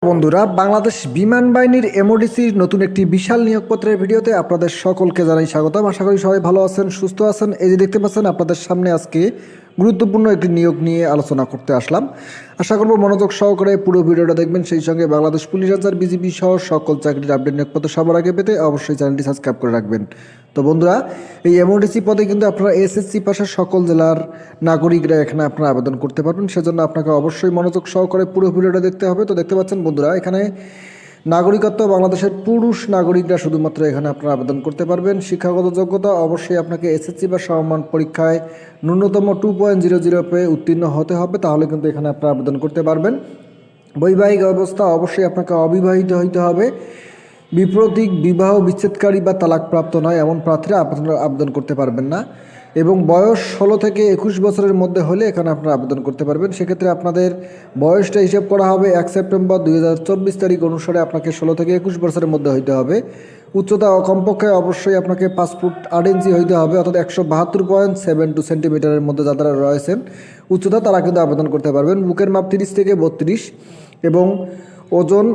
বন্ধুরা, বাংলাদেশ বিমান বাহিনীর এমওডিসির নতুন একটি বিশাল নিয়োগপত্রের ভিডিওতে আপনাদের সকলকে জানাই স্বাগতম। আশা করি সবাই ভালো আছেন, সুস্থ আছেন। এই যে দেখতে পাচ্ছেন, আপনাদের সামনে আজকে গুরুত্বপূর্ণ একটি নিয়োগ নিয়ে আলোচনা করতে আসলাম। আশা করব মনোযোগ সহকারে পুরো ভিডিওটা দেখবেন। সেই সঙ্গে বাংলাদেশ পুলিশ আনসার, বিজিবি সহ সকল চাকরির আপডেট নিয়োগপত্র সবার আগে পেতে অবশ্যই চ্যানেলটি সাবস্ক্রাইব করে রাখবেন। তো বন্ধুরা, এই এমওডিসি পদে কিন্তু আপনারা এসএসসি পাশের সকল জেলার নাগরিকরা এখানে আপনারা আবেদন করতে পারবেন। সেজন্য আপনাকে অবশ্যই মনোযোগ সহকারে পুরো ভিডিওটা দেখতে হবে। তো দেখতে পাচ্ছেন বন্ধুরা, এখানে নাগরিকত্ব বাংলাদেশের পুরুষ নাগরিকরা শুধুমাত্র এখানে আপনারা আবেদন করতে পারবেন। শিক্ষাগত যোগ্যতা অবশ্যই আপনাকে এসএসসি বা সমমান পরীক্ষায় ন্যূনতম 2.00 পেয়ে উত্তীর্ণ হতে হবে, তাহলে কিন্তু এখানে আপনারা আবেদন করতে পারবেন। বৈবাহিক অবস্থা অবশ্যই আপনাকে অবিবাহিত হইতে হবে। বিপ্রতীক, বিবাহ বিচ্ছেদকারী বা তালাকপ্রাপ্ত নয় এমন প্রার্থীরা আবেদন করতে পারবেন না। এবং বয়স 16 থেকে 21 বছরের মধ্যে হলে এখানে আপনারা আবেদন করতে পারবেন। সেক্ষেত্রে আপনাদের বয়সটা হিসাব করা হবে 1 সেপ্টেম্বর 2024 তারিখ অনুসারে আপনাকে 16 থেকে 21 বছরের মধ্যে হইতে হবে। উচ্চতা কমপক্ষে অবশ্যই আপনাকে 5 ফুট 8 ইঞ্চি হইতে হবে, অর্থাৎ 172.72 সেন্টিমিটারের মধ্যে যারা রয়েছেন উচ্চতা, তারা কিন্তু আবেদন করতে পারবেন। বুকের মাপ 30 থেকে 32 এবং ওজন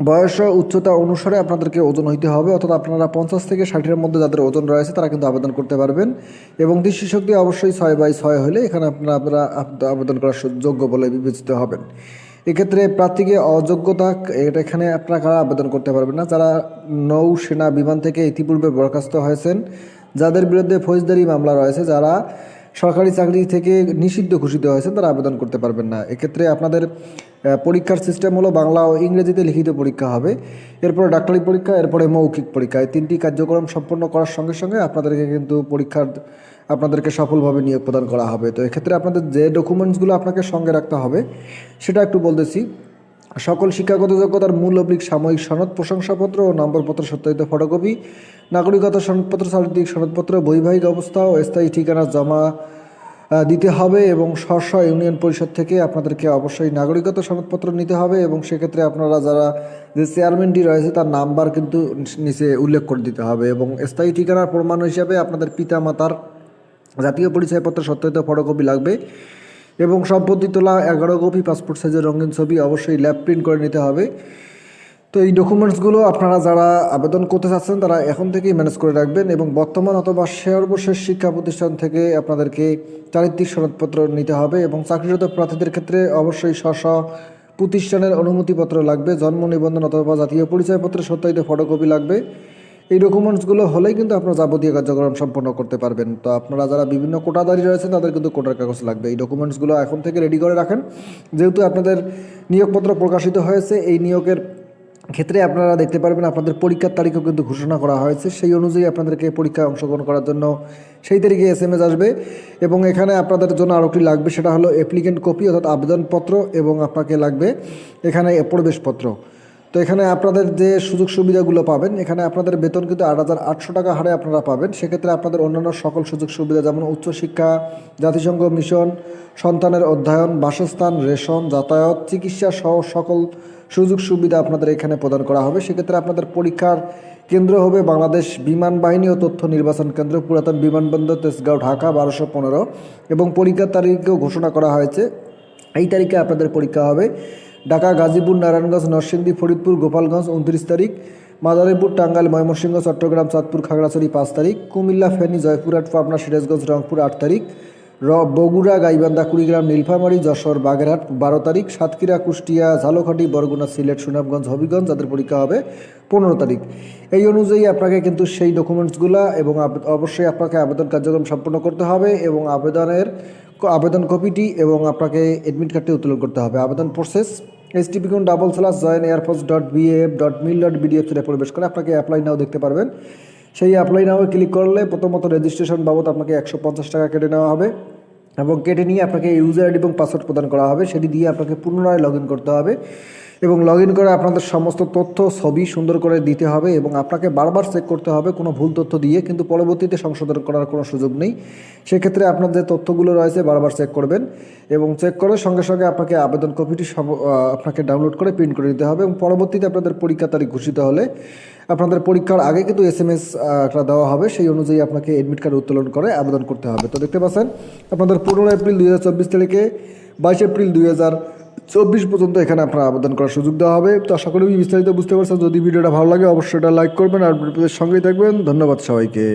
বয়স উচ্চতা অনুসারে আপনাদেরকে ওজন হইতে হবে, অর্থাৎ আপনারা 50 থেকে 60-এর মধ্যে যাদের ওজন রয়েছে তারা কিন্তু আবেদন করতে পারবেন। এবং দৃষ্টিশক্তি অবশ্যই 6/6 হলে এখানে আপনারা আবেদন করার যোগ্য বলে বিবেচিত হবেন। এক্ষেত্রে প্রার্থীকে অযোগ্যতা এখানে আপনারা আবেদন করতে পারবেন না যারা নৌসেনা বিমান থেকে ইতিপূর্বে বরখাস্ত হয়েছেন, যাদের বিরুদ্ধে ফৌজদারি মামলা রয়েছে, যারা সরকারি চাকরি থেকে নিষিদ্ধ ঘোষিত হয়েছেন, তারা আবেদন করতে পারবেন না। এক্ষেত্রে আপনাদের পরীক্ষার সিস্টেম হলো বাংলা ও ইংরেজিতে লিখিত পরীক্ষা হবে, এরপরে ডাক্তারি পরীক্ষা, এরপরে মৌখিক পরীক্ষা। এই 3টি কার্যক্রম সম্পন্ন করার সঙ্গে সঙ্গে আপনাদেরকে কিন্তু আপনাদেরকে সফলভাবে নিয়োগ প্রদান করা হবে। তো এক্ষেত্রে আপনাদের যে ডকুমেন্টসগুলো আপনাকে সঙ্গে রাখতে হবে সেটা একটু বলতেছি। সকল শিক্ষাগত যোগ্যতার মূল সাময়িক সনদ, প্রশংসাপত্র ও নম্বরপত্র সত্যায়িত ফটোকপি, নাগরিকতা সনদপত্র, চারিত্রিক সনদপত্র, বৈবাহিক অবস্থা ও স্থায়ী ঠিকানা জমা দিতে হবে। এবং স্ব ইউনিয়ন পরিষদ থেকে আপনাদেরকে অবশ্যই নাগরিকতা সনদপত্র নিতে হবে। এবং সেক্ষেত্রে আপনারা যারা যে চেয়ারম্যানটি রয়েছে তার নাম্বার কিন্তু নিচে উল্লেখ করে দিতে হবে। এবং স্থায়ী ঠিকানার প্রমাণ হিসাবে আপনাদের পিতা মাতার জাতীয় পরিচয়পত্র সত্যায়িত ফটোকপি লাগবে। এবং সম্পত্তি তোলা 11 কপি পাসপোর্ট সাইজের রঙিন ছবি অবশ্যই ল্যাব প্রিন্ট করে নিতে হবে। তো এই ডকুমেন্টসগুলো আপনারা যারা আবেদন করতে চাচ্ছেন তারা এখন থেকেই ম্যানেজ করে রাখবেন। এবং বর্তমান অথবা সর্বশেষ শিক্ষা প্রতিষ্ঠান থেকে আপনাদেরকে চারিত্রিক সনদপত্র নিতে হবে। এবং চাকরিরত প্রার্থীদের ক্ষেত্রে অবশ্যই স্ব প্রতিষ্ঠানের অনুমতিপত্র লাগবে, জন্ম নিবন্ধন অথবা জাতীয় পরিচয়পত্রের সত্যায়িত ফটোকপি লাগবে। এই ডকুমেন্টসগুলো হলেই কিন্তু আপনারা যাবতীয় কার্যক্রম সম্পন্ন করতে পারবেন। তো আপনারা যারা বিভিন্ন কোটাদারি রয়েছেন তাদের কিন্তু কোটার কাগজ লাগবে। এই ডকুমেন্টসগুলো এখন থেকে রেডি করে রাখেন, যেহেতু আপনাদের নিয়োগপত্র প্রকাশিত হয়েছে। এই নিয়োগের ক্ষেত্রে আপনারা দেখতে পারবেন আপনাদের পরীক্ষার তারিখও কিন্তু ঘোষণা করা হয়েছে। সেই অনুযায়ী আপনাদেরকে পরীক্ষায় অংশগ্রহণ করার জন্য সেই তারিখে SMS আসবে। এবং এখানে আপনাদের জন্য আরও একটি লাগবে, সেটা হলো অ্যাপ্লিকেন্ট কপি অর্থাৎ আবেদনপত্র, এবং আপনাকে লাগবে এখানে প্রবেশপত্র। তো এখানে আপনাদের যে সুযোগ সুবিধাগুলো পাবেন, এখানে আপনাদের বেতন কিন্তু 8,800 টাকা হারে আপনারা পাবেন। সেক্ষেত্রে আপনাদের অন্যান্য সকল সুযোগ সুবিধা যেমন উচ্চশিক্ষা, জাতিসংঘ মিশন, সন্তানের অধ্যয়ন, বাসস্থান, রেশন, যাতায়াত, চিকিৎসা সহ সকল সুযোগ সুবিধা আপনাদের এখানে প্রদান করা হবে। সেক্ষেত্রে আপনাদের পরীক্ষার কেন্দ্র হবে বাংলাদেশ বিমান বাহিনী ও তথ্য নির্বাচন কেন্দ্র, পুরাতন বিমানবন্দর, তেজগাঁও, ঢাকা 1215। এবং পরীক্ষার তারিখও ঘোষণা করা হয়েছে। এই তারিখে আপনাদের পরীক্ষা হবে। ঢাকা, গাজীপুর, নারায়ণগঞ্জ, নরসিংদী, ফরিদপুর, গোপালগঞ্জ 29 তারিখ, মাদারীপুর, টাঙ্গাইল, ময়মনসিংহ, চট্টগ্রাম, চাঁদপুর, খাগড়াছড়ি 5 তারিখ, কুমিল্লা, ফেনী, জয়পুরহাট, পাবনা, সিরাজগঞ্জ, রংপুর 8 তারিখ, বগুড়া, গাইবান্ধা, কুড়িগ্রাম, নীলফামারী, যশোর, বাগেরহাট 12 তারিখ, সাতক্ষীরা, কুষ্টিয়া, ঝালকাঠি, বরগুনা, সিলেট, সুনামগঞ্জ, হবিগঞ্জ যাদের পরীক্ষা হবে 15 তারিখ। এই অনুযায়ী আপনাকে কিন্তু সেই ডকুমেন্টসগুলো এবং অবশ্যই আপনাকে আবেদন কার্যক্রম সম্পন্ন করতে হবে। এবং আবেদন কপিটি এবং আপনাকে অ্যাডমিট কার্ডটি উত্তোলন করতে হবে। আবেদন প্রসেস http://joinairforce.baf.mil.bdf প্রবেশ করে আপনাকে অ্যাপ্লাই নাও দেখতে পারবেন। সেই অ্যাপ্লাই নাও ক্লিক করলে প্রথমত রেজিস্ট্রেশন বাবদ আপনাকে 150 টাকা কেটে নেওয়া হবে। এবং কেটে নিয়ে আপনাকে ইউজার আইডি এবং পাসওয়ার্ড প্রদান করা হবে, সেটি দিয়ে আপনাকে পুনরায় লগ ইন করতে হবে। এবং লগ ইন করে আপনাদের সমস্ত তথ্য ছবি সুন্দর করে দিতে হবে। এবং আপনাকে বারবার চেক করতে হবে কোনো ভুল তথ্য দিয়ে, কিন্তু পরবর্তীতে সংশোধন করার কোনো সুযোগ নেই। সেক্ষেত্রে আপনার যে তথ্যগুলো রয়েছে বারবার চেক করবেন। এবং চেক করে সঙ্গে সঙ্গে আপনাকে আবেদন কপিটি আপনাকে ডাউনলোড করে প্রিন্ট করে নিতে হবে। এবং পরবর্তীতে আপনাদের পরীক্ষা তারিখ ঘোষিত হলে আপনাদের পরীক্ষার আগে কিন্তু SMS একটা দেওয়া হবে, সেই অনুযায়ী আপনাকে অ্যাডমিট কার্ড উত্তোলন করে আবেদন করতে হবে। তো দেখতে পাচ্ছেন আপনাদের 15 এপ্রিল 2024 থেকে 22 এপ্রিল 24 পর্যন্ত এখানে আপনার আবেদন করার সুযোগ দেওয়া হবে। তো আশা করি বিস্তারিত বুঝতে পারছেন। যদি ভিডিওটা ভালো লাগে অবশ্যই এটা লাইক করবেন আর ভিডিওর সঙ্গেই থাকবেন। ধন্যবাদ সবাইকে।